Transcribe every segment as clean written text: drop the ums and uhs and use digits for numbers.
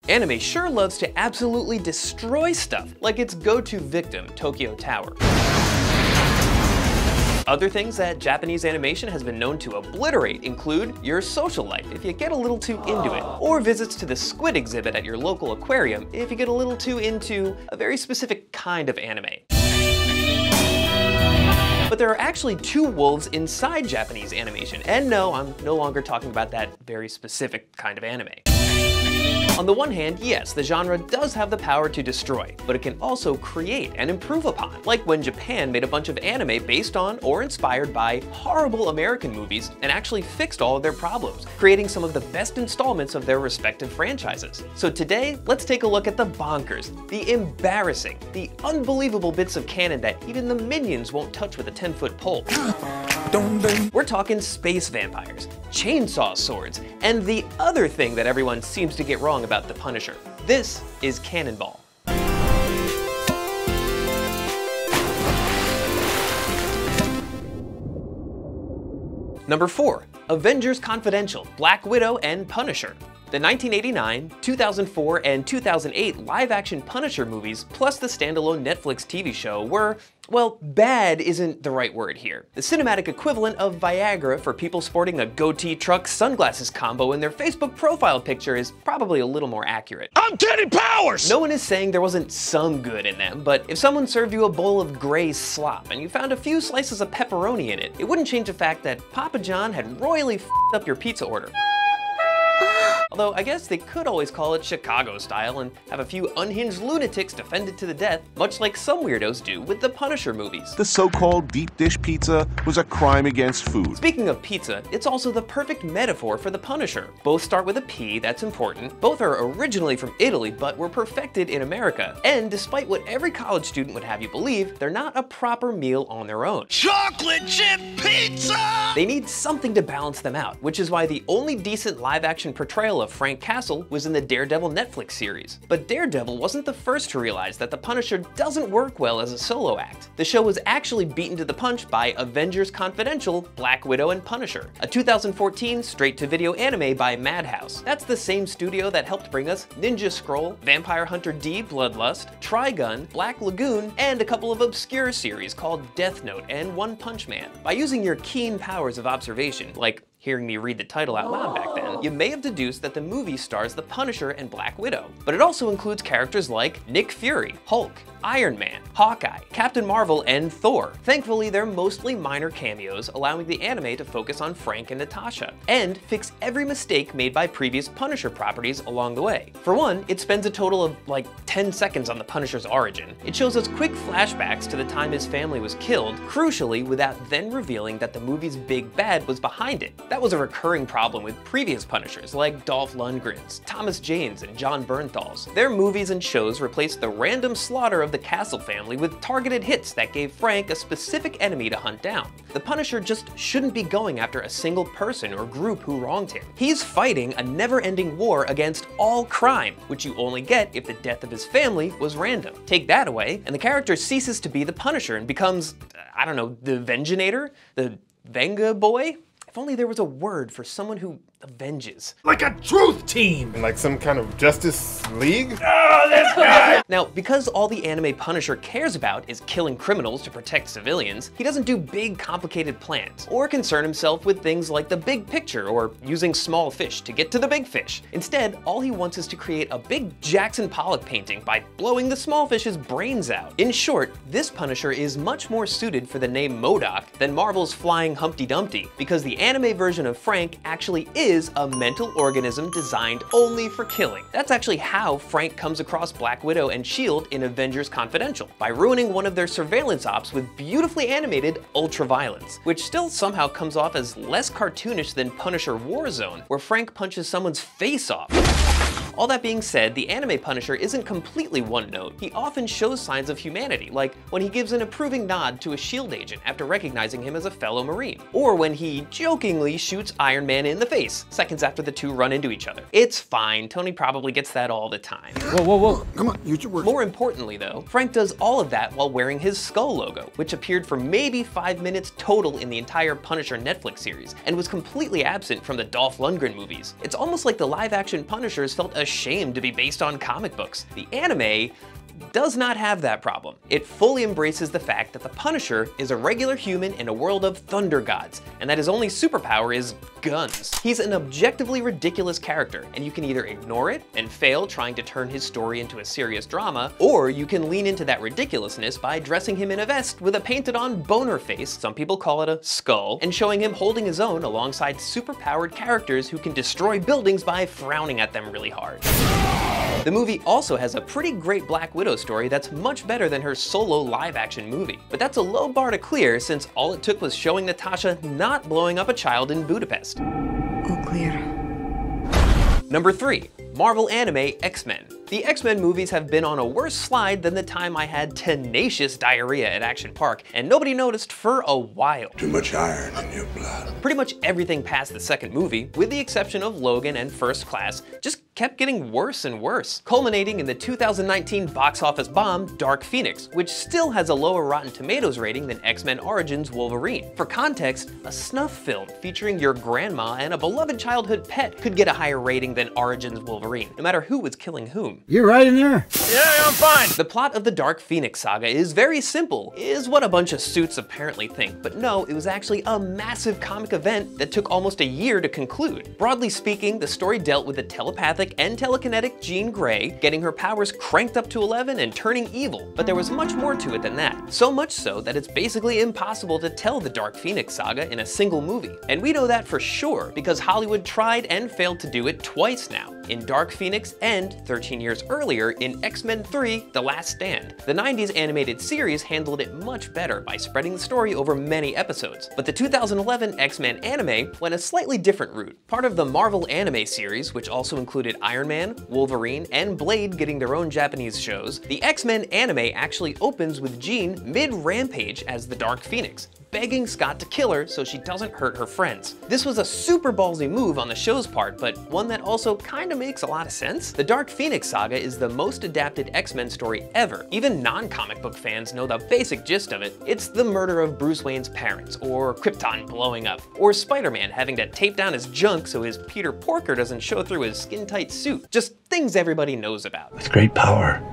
Anime sure loves to absolutely destroy stuff, like its go-to victim, Tokyo Tower. Other things that Japanese animation has been known to obliterate include your social life if you get a little too into it, or visits to the squid exhibit at your local aquarium if you get a little too into a very specific kind of anime. But there are actually two wolves inside Japanese animation, and no, I'm no longer talking about that very specific kind of anime. On the one hand, yes, the genre does have the power to destroy, but it can also create and improve upon, like when Japan made a bunch of anime based on or inspired by horrible American movies and actually fixed all of their problems, creating some of the best installments of their respective franchises. So today, let's take a look at the bonkers, the embarrassing, the unbelievable bits of canon that even the minions won't touch with a 10-foot pole. We're talking space vampires, chainsaw swords, and the other thing that everyone seems to get wrong about the Punisher. This is Cannonball. Number 4. Avengers Confidential, Black Widow and Punisher. The 1989, 2004, and 2008 live-action Punisher movies, plus the standalone Netflix TV show were, well, bad isn't the right word here. The cinematic equivalent of Viagra for people sporting a goatee truck sunglasses combo in their Facebook profile picture is probably a little more accurate. I'm getting powers! No one is saying there wasn't some good in them, but if someone served you a bowl of gray slop and you found a few slices of pepperoni in it, it wouldn't change the fact that Papa John had royally f***ed up your pizza order. Although I guess they could always call it Chicago style and have a few unhinged lunatics defend it to the death, much like some weirdos do with the Punisher movies. The so-called deep dish pizza was a crime against food. Speaking of pizza, it's also the perfect metaphor for the Punisher. Both start with a P, that's important. Both are originally from Italy, but were perfected in America. And despite what every college student would have you believe, they're not a proper meal on their own. Chocolate chip pizza! They need something to balance them out, which is why the only decent live-action portrayal of Frank Castle was in the Daredevil Netflix series. But Daredevil wasn't the first to realize that the Punisher doesn't work well as a solo act. The show was actually beaten to the punch by Avengers Confidential, Black Widow and Punisher, a 2014 straight-to-video anime by Madhouse. That's the same studio that helped bring us Ninja Scroll, Vampire Hunter D: Bloodlust, Trigun, Black Lagoon, and a couple of obscure series called Death Note and One Punch Man. By using your keen powers of observation, like hearing me read the title out loud back then, you may have deduced that the movie stars the Punisher and Black Widow. But it also includes characters like Nick Fury, Hulk, Iron Man, Hawkeye, Captain Marvel, and Thor. Thankfully, they're mostly minor cameos, allowing the anime to focus on Frank and Natasha, and fix every mistake made by previous Punisher properties along the way. For one, it spends a total of like 10 seconds on the Punisher's origin. It shows us quick flashbacks to the time his family was killed, crucially without then revealing that the movie's big bad was behind it. That was a recurring problem with previous Punishers like Dolph Lundgren's, Thomas Jane's, and Jon Bernthal's. Their movies and shows replaced the random slaughter of the Castle family with targeted hits that gave Frank a specific enemy to hunt down. The Punisher just shouldn't be going after a single person or group who wronged him. He's fighting a never-ending war against all crime, which you only get if the death of his family was random. Take that away, and the character ceases to be the Punisher and becomes, I don't know, the Venginator? The Venga Boy? If only there was a word for someone who avenges. Like a truth team! Like some kind of Justice League? Oh, this guy! Now, because all the anime Punisher cares about is killing criminals to protect civilians, he doesn't do big, complicated plans, or concern himself with things like the big picture or using small fish to get to the big fish. Instead, all he wants is to create a big Jackson Pollock painting by blowing the small fish's brains out. In short, this Punisher is much more suited for the name MODOK than Marvel's flying Humpty Dumpty, because the anime version of Frank actually is a mental organism designed only for killing. That's actually how Frank comes across Black Widow and S.H.I.E.L.D. in Avengers Confidential, by ruining one of their surveillance ops with beautifully animated ultra-violence, which still somehow comes off as less cartoonish than Punisher Warzone, where Frank punches someone's face off. All that being said, the anime Punisher isn't completely one note. He often shows signs of humanity, like when he gives an approving nod to a S.H.I.E.L.D. agent after recognizing him as a fellow Marine, or when he jokingly shoots Iron Man in the face seconds after the two run into each other. It's fine, Tony probably gets that all the time. Whoa, whoa, whoa, come on, use your words. More importantly though, Frank does all of that while wearing his skull logo, which appeared for maybe 5 minutes total in the entire Punisher Netflix series, and was completely absent from the Dolph Lundgren movies. It's almost like the live-action Punishers felt ashamed to be based on comic books. The anime does not have that problem. It fully embraces the fact that the Punisher is a regular human in a world of thunder gods, and that his only superpower is guns. He's an objectively ridiculous character, and you can either ignore it and fail trying to turn his story into a serious drama, or you can lean into that ridiculousness by dressing him in a vest with a painted-on boner face, some people call it a skull, and showing him holding his own alongside superpowered characters who can destroy buildings by frowning at them really hard. The movie also has a pretty great Black Widow story that's much better than her solo live-action movie. But that's a low bar to clear since all it took was showing Natasha not blowing up a child in Budapest. All clear. Number 3. Marvel Anime X-Men. The X-Men movies have been on a worse slide than the time I had tenacious diarrhea at Action Park, and nobody noticed for a while. Too much iron in your blood. Pretty much everything past the second movie, with the exception of Logan and First Class, just kept getting worse and worse, culminating in the 2019 box office bomb Dark Phoenix, which still has a lower Rotten Tomatoes rating than X-Men Origins Wolverine. For context, a snuff film featuring your grandma and a beloved childhood pet could get a higher rating than Origins Wolverine, no matter who was killing whom. You're right in there. Yeah, I'm fine. The plot of the Dark Phoenix saga is very simple, is what a bunch of suits apparently think, but no, it was actually a massive comic event that took almost a year to conclude. Broadly speaking, the story dealt with the telepathic and telekinetic Jean Grey getting her powers cranked up to 11 and turning evil, but there was much more to it than that. So much so that it's basically impossible to tell the Dark Phoenix saga in a single movie. And we know that for sure because Hollywood tried and failed to do it twice now, in Dark Phoenix and 13 years earlier in X-Men 3: The Last Stand. The 90s animated series handled it much better by spreading the story over many episodes, but the 2011 X-Men anime went a slightly different route. Part of the Marvel anime series, which also included Iron Man, Wolverine, and Blade getting their own Japanese shows, the X-Men anime actually opens with Jean mid-rampage as the Dark Phoenix, begging Scott to kill her so she doesn't hurt her friends. This was a super ballsy move on the show's part, but one that also kinda makes a lot of sense. The Dark Phoenix saga is the most adapted X-Men story ever. Even non-comic book fans know the basic gist of it. It's the murder of Bruce Wayne's parents, or Krypton blowing up, or Spider-Man having to tape down his junk so his Peter Porker doesn't show through his skin-tight suit. Just things everybody knows about. With great power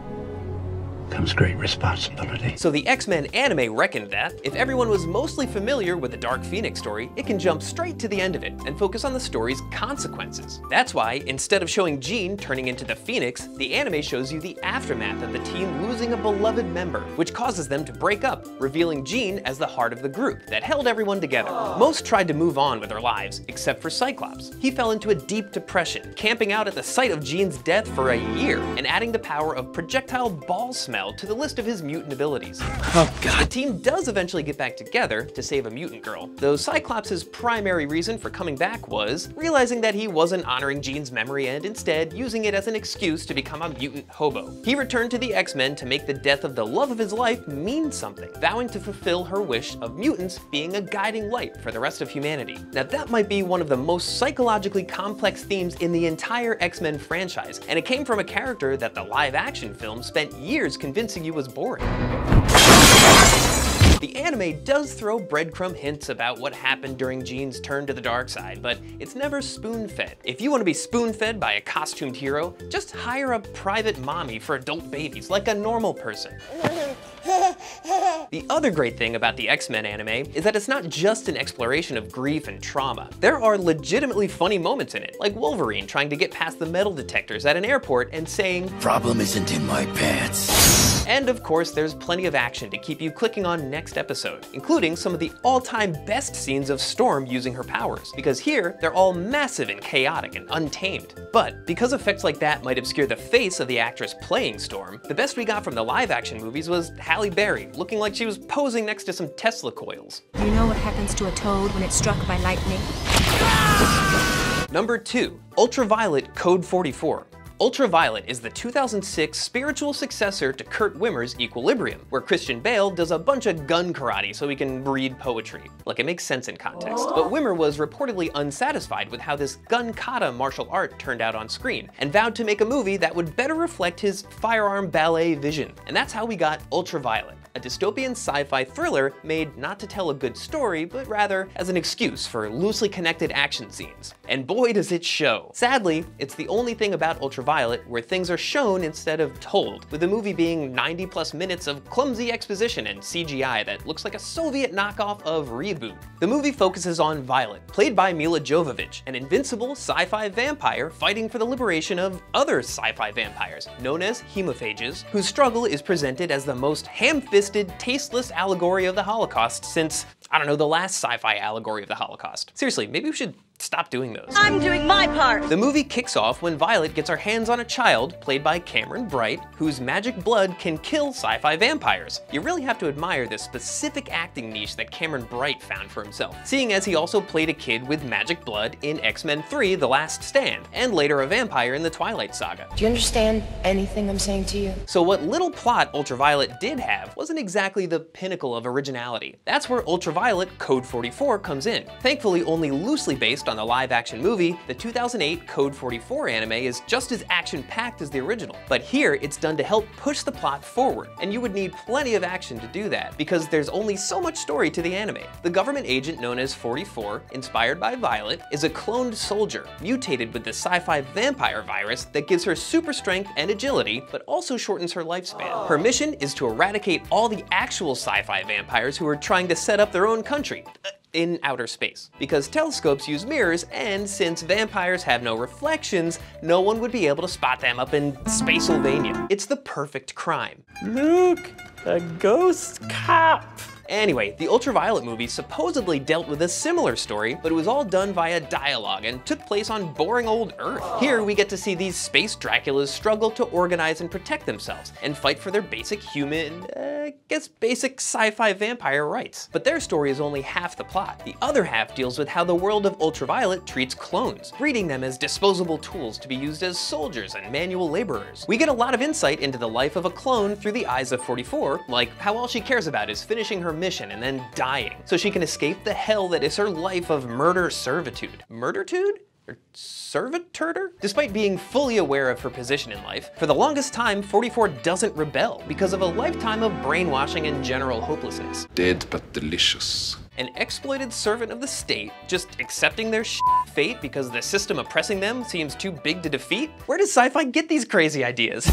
comes great responsibility. So the X-Men anime reckoned that if everyone was mostly familiar with the Dark Phoenix story, it can jump straight to the end of it and focus on the story's consequences. That's why, instead of showing Jean turning into the Phoenix, the anime shows you the aftermath of the team losing a beloved member, which causes them to break up, revealing Jean as the heart of the group that held everyone together. Most tried to move on with their lives, except for Cyclops. He fell into a deep depression, camping out at the site of Jean's death for a year, and adding the power of projectile ball smell to the list of his mutant abilities. Oh god. The team does eventually get back together to save a mutant girl, though Cyclops' primary reason for coming back was realizing that he wasn't honoring Jean's memory and instead using it as an excuse to become a mutant hobo. He returned to the X-Men to make the death of the love of his life mean something, vowing to fulfill her wish of mutants being a guiding light for the rest of humanity. Now that might be one of the most psychologically complex themes in the entire X-Men franchise, and it came from a character that the live-action film spent years convincing you was boring. The anime does throw breadcrumb hints about what happened during Jean's turn to the dark side, but it's never spoon-fed. If you want to be spoon-fed by a costumed hero, just hire a private mommy for adult babies like a normal person. The other great thing about the X-Men anime is that it's not just an exploration of grief and trauma. There are legitimately funny moments in it, like Wolverine trying to get past the metal detectors at an airport and saying, "Problem isn't in my pants." And of course, there's plenty of action to keep you clicking on next episode, including some of the all-time best scenes of Storm using her powers, because here, they're all massive and chaotic and untamed. But because effects like that might obscure the face of the actress playing Storm, the best we got from the live-action movies was Halle Berry, looking like she was posing next to some Tesla coils. Do you know what happens to a toad when it's struck by lightning? Number 2, Ultraviolet Code 44. Ultraviolet is the 2006 spiritual successor to Kurt Wimmer's Equilibrium, where Christian Bale does a bunch of gun karate so he can read poetry. Look, it makes sense in context. But Wimmer was reportedly unsatisfied with how this gun kata martial art turned out on screen, and vowed to make a movie that would better reflect his firearm ballet vision. And that's how we got Ultraviolet. a dystopian sci-fi thriller made not to tell a good story, but rather as an excuse for loosely connected action scenes. And boy does it show. Sadly, it's the only thing about Ultraviolet where things are shown instead of told, with the movie being 90+ minutes of clumsy exposition and CGI that looks like a Soviet knockoff of Reboot. The movie focuses on Violet, played by Milla Jovovich, an invincible sci-fi vampire fighting for the liberation of other sci-fi vampires, known as hemophages, whose struggle is presented as the most ham-fisted, tasteless allegory of the Holocaust since, I don't know, the last sci-fi allegory of the Holocaust. Seriously, maybe we should stop doing those. I'm doing my part! The movie kicks off when Violet gets her hands on a child, played by Cameron Bright, whose magic blood can kill sci-fi vampires. You really have to admire the specific acting niche that Cameron Bright found for himself, seeing as he also played a kid with magic blood in X-Men 3: The Last Stand, and later a vampire in the Twilight Saga. Do you understand anything I'm saying to you? So what little plot Ultraviolet did have wasn't exactly the pinnacle of originality. That's where Ultraviolet Code 44 comes in. Thankfully only loosely based on the live-action movie, the 2008 Code 44 anime is just as action-packed as the original. But here, it's done to help push the plot forward, and you would need plenty of action to do that, because there's only so much story to the anime. The government agent known as 44, inspired by Violet, is a cloned soldier, mutated with the sci-fi vampire virus that gives her super strength and agility, but also shortens her lifespan. Her mission is to eradicate all the actual sci-fi vampires who are trying to set up their own country in outer space. Because telescopes use mirrors, and since vampires have no reflections, no one would be able to spot them up in Spacylvania. It's the perfect crime. Luke, a ghost cop. Anyway, the Ultraviolet movie supposedly dealt with a similar story, but it was all done via dialogue and took place on boring old Earth. Here we get to see these space Draculas struggle to organize and protect themselves, and fight for their basic human, basic sci-fi vampire rights. But their story is only half the plot. The other half deals with how the world of Ultraviolet treats clones, treating them as disposable tools to be used as soldiers and manual laborers. We get a lot of insight into the life of a clone through the eyes of 44, like how all she cares about is finishing her mission and then dying, so she can escape the hell that is her life of murder servitude. Murdertude? Or servitude? Despite being fully aware of her position in life, for the longest time, 44 doesn't rebel because of a lifetime of brainwashing and general hopelessness. Dead but delicious. An exploited servant of the state, just accepting their fate because the system oppressing them seems too big to defeat? Where does sci-fi get these crazy ideas?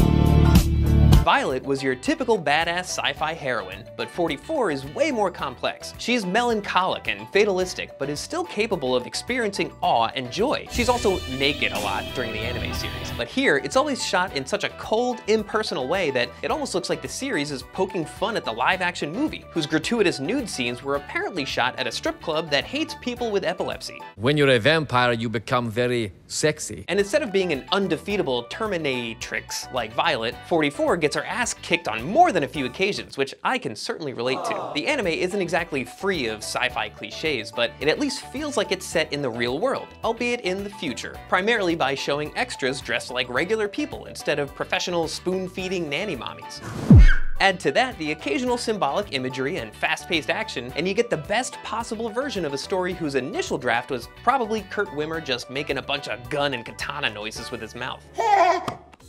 Violet was your typical badass sci-fi heroine, but 44 is way more complex. She's melancholic and fatalistic, but is still capable of experiencing awe and joy. She's also naked a lot during the anime series, but here it's always shot in such a cold, impersonal way that it almost looks like the series is poking fun at the live-action movie, whose gratuitous nude scenes were apparently shot at a strip club that hates people with epilepsy. When you're a vampire, you become very sexy. And instead of being an undefeatable Terminatrix like Violet, 44 gets her ass kicked on more than a few occasions, which I can certainly relate to. The anime isn't exactly free of sci-fi cliches, but it at least feels like it's set in the real world, albeit in the future, primarily by showing extras dressed like regular people instead of professional spoon-feeding nanny mommies. Add to that the occasional symbolic imagery and fast-paced action, and you get the best possible version of a story whose initial draft was probably Kurt Wimmer just making a bunch of gun and katana noises with his mouth.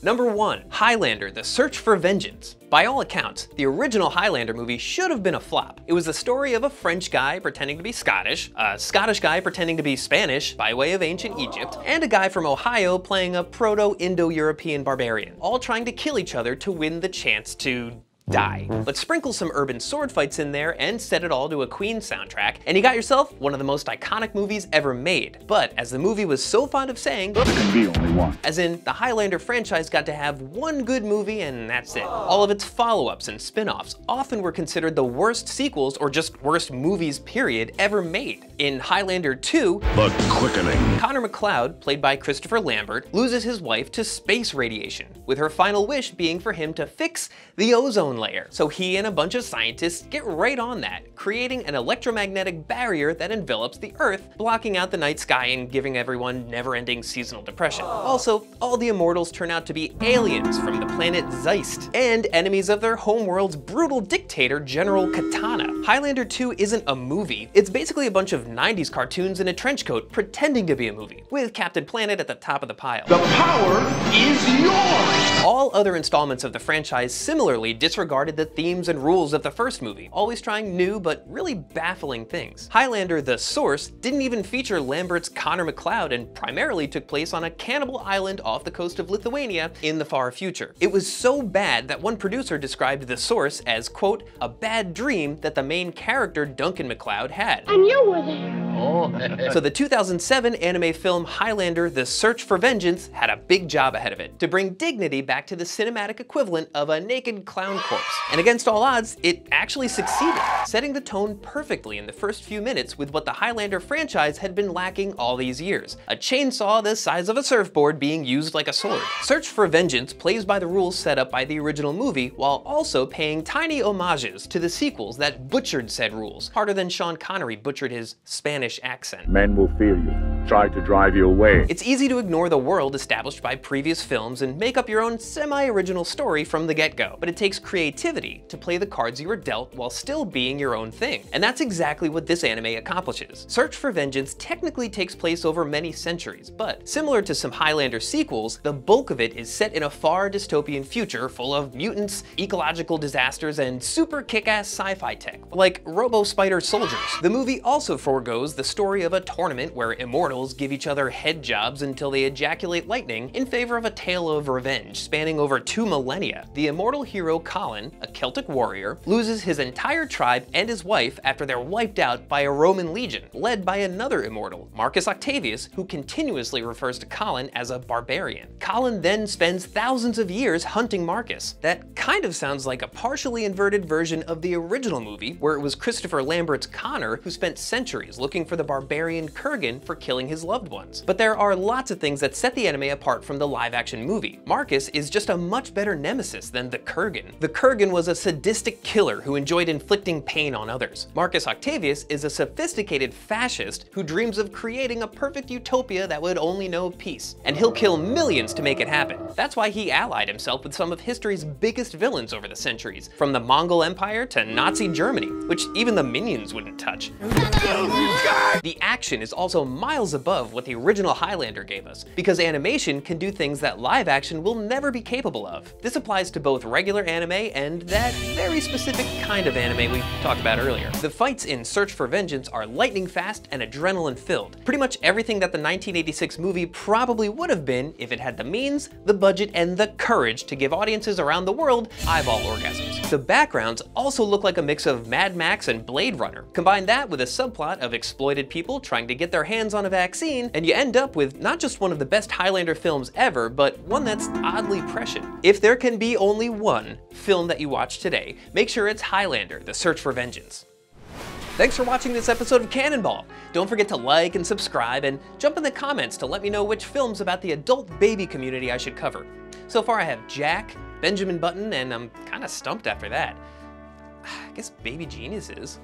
Number 1, Highlander: The Search for Vengeance. By all accounts, the original Highlander movie should have been a flop. It was the story of a French guy pretending to be Scottish, a Scottish guy pretending to be Spanish by way of ancient Egypt, and a guy from Ohio playing a proto-Indo-European barbarian, all trying to kill each other to win the chance to die. But sprinkle some urban sword fights in there and set it all to a Queen soundtrack, and you got yourself one of the most iconic movies ever made. But as the movie was so fond of saying, There can be only one. as in the Highlander franchise got to have one good movie and that's it. All of its follow-ups and spin-offs often were considered the worst sequels or just worst movies period ever made. In Highlander 2, The Quickening. Connor McLeod, played by Christopher Lambert, loses his wife to space radiation, with her final wish being for him to fix the ozone layer. So he and a bunch of scientists get right on that, creating an electromagnetic barrier that envelops the Earth, blocking out the night sky and giving everyone never-ending seasonal depression. Also, all the immortals turn out to be aliens from the planet Zeist, and enemies of their homeworld's brutal dictator, General Katana. Highlander 2 isn't a movie. It's basically a bunch of 90s cartoons in a trench coat pretending to be a movie, with Captain Planet at the top of the pile. The power is yours! All other installments of the franchise similarly disregarded the themes and rules of the first movie, always trying new but really baffling things. Highlander: The Source didn't even feature Lambert's Connor MacLeod and primarily took place on a cannibal island off the coast of Lithuania in the far future. It was so bad that one producer described The Source as, quote, a bad dream that the main character Duncan MacLeod had. And you were there. So the 2007 anime film Highlander: The Search for Vengeance had a big job ahead of it to bring dignity back to the cinematic equivalent of a naked clown corpse. And against all odds, it actually succeeded, setting the tone perfectly in the first few minutes with what the Highlander franchise had been lacking all these years: a chainsaw the size of a surfboard being used like a sword. Search for Vengeance plays by the rules set up by the original movie while also paying tiny homages to the sequels that butchered said rules, harder than Sean Connery butchered his Spanish accent. Men will fear you, try to drive you away. It's easy to ignore the world established by previous films and make up your own semi-original story from the get-go, but it takes creativity to play the cards you were dealt while still being your own thing. And that's exactly what this anime accomplishes. Search for Vengeance technically takes place over many centuries, but similar to some Highlander sequels, the bulk of it is set in a far dystopian future full of mutants, ecological disasters, and super kick-ass sci-fi tech, like Robo-Spider soldiers. The movie also foregoes the story of a tournament where immortals give each other head jobs until they ejaculate lightning in favor of a tale of revenge spanning over 2 millennia. The immortal hero Colin, a Celtic warrior, loses his entire tribe and his wife after they're wiped out by a Roman legion, led by another immortal, Marcus Octavius, who continuously refers to Colin as a barbarian. Colin then spends thousands of years hunting Marcus. That kind of sounds like a partially inverted version of the original movie, where it was Christopher Lambert's Connor who spent centuries looking for the barbarian Kurgan for killing his loved ones. But there are lots of things that set the anime apart from the live-action movie. Marcus is just a much better nemesis than the Kurgan. The Kurgan was a sadistic killer who enjoyed inflicting pain on others. Marcus Octavius is a sophisticated fascist who dreams of creating a perfect utopia that would only know peace. And he'll kill millions to make it happen. That's why he allied himself with some of history's biggest villains over the centuries, from the Mongol Empire to Nazi Germany, which even the minions wouldn't touch. The action is also miles above what the original Highlander gave us, because animation can do things that live action will never be capable of. This applies to both regular anime and that very specific kind of anime we talked about earlier. The fights in Search for Vengeance are lightning fast and adrenaline filled. Pretty much everything that the 1986 movie probably would have been if it had the means, the budget, and the courage to give audiences around the world eyeball orgasms. The backgrounds also look like a mix of Mad Max and Blade Runner. Combine that with a subplot of exploited people trying to get their hands on a vaccine, and you end up with not just one of the best Highlander films ever, but one that's oddly prescient. If there can be only one film that you watch today, make sure it's Highlander: The Search for Vengeance. Thanks for watching this episode of Cannonball. Don't forget to like and subscribe, and jump in the comments to let me know which films about the adult baby community I should cover. So far I have Jack, Benjamin Button, and I'm kinda stumped after that. I guess Baby Genius is.